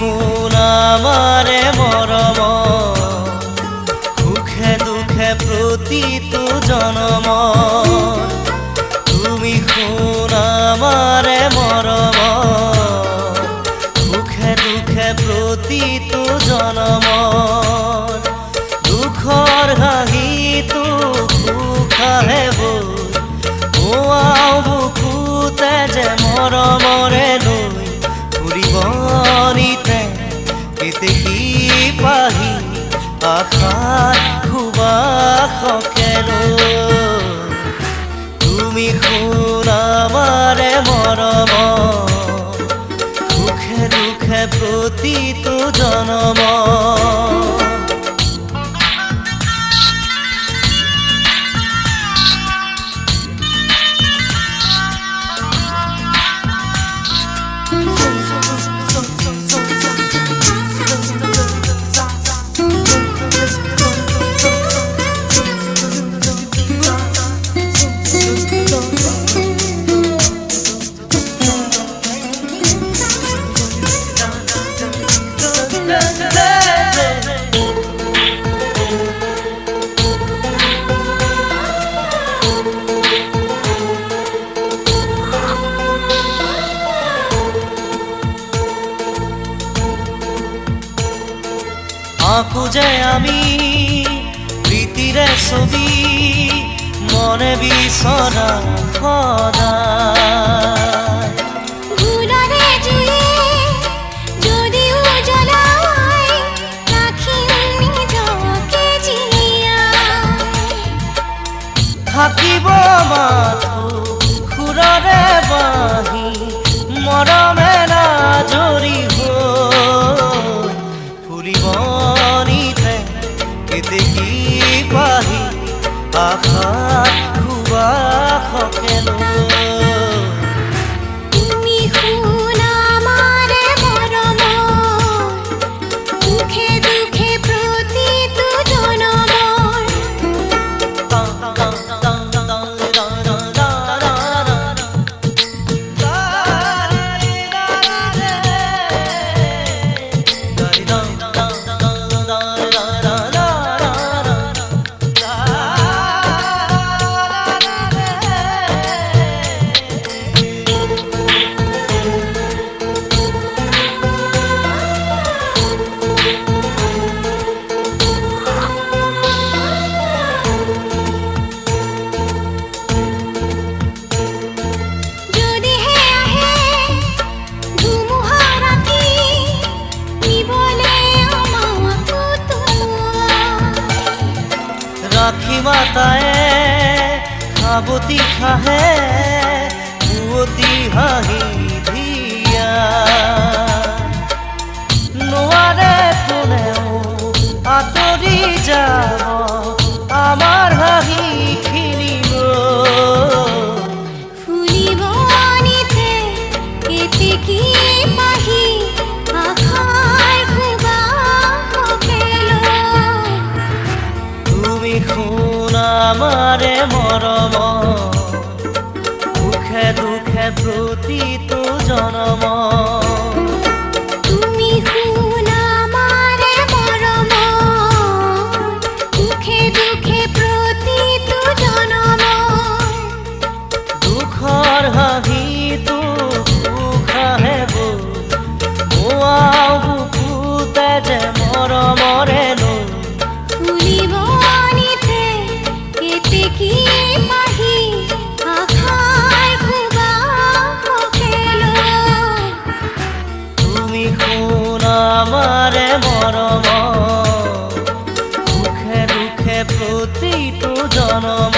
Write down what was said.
শুন আমারে মৰম, সুখে দুখে প্ৰতিটো জনম। তুমি শুন আমারে মৰম, সুখে দুখে প্ৰতিটো জনম। দুখৰ হাঁহিটো সুখাহে বৈ মোৱাও বুকুতে যে মৰমৰে লৈ ফুৰিব নিতে কেতেকী পাহি আশাৰ সুবাসকে লৈ। তুমি শুন আমাৰে মৰম, সুখে দুখে প্ৰতিটো জনম। আঁকো যে আমি প্রীতিৰে ছবি মনে বিচৰা সদায়। ভুলৰে জুয়ে যদিও জ্বলাই ৰাখিম নিজকে জীয়াই। থাকিব মাথো সুৰৰে বাঁহী মৰমে নাজৰি হৈ ফুৰিব নিতে কেতেকী পাহি আশাৰ সুবাসকে লৈ। তুমি শুন আমাৰে মৰম, সুখে দুখে প্ৰতিটো জনমৰ। ৰাখি মাতায়ে সাৱতি খাহে পুৱতি হাঁহি ধিয়া। নোৱাৰে কোনেও আঁতৰি যাব আমাৰ হাঁহিখিনি লৈ। ফুলিব নিতে কেতেকী পাহি আশাৰ সুবাসকে লৈ। তুমি শুন আমাৰে মৰম, সুখে দুখে প্ৰতিটো জনম। তুমি শুন আমাৰে মৰম, সুখে দুখে প্ৰতিটো জনম। দুখৰ হাঁহিটো সুখাহে বৈ মোৱাও বুকুতে যে মৰমৰে লৈ। ফুলিব নিতে কেতেকী পাহি আশাৰ সুবাসকে লৈ। তুমি শুন আমাৰে মৰম, সুখে দুখে প্ৰতিটো জনম।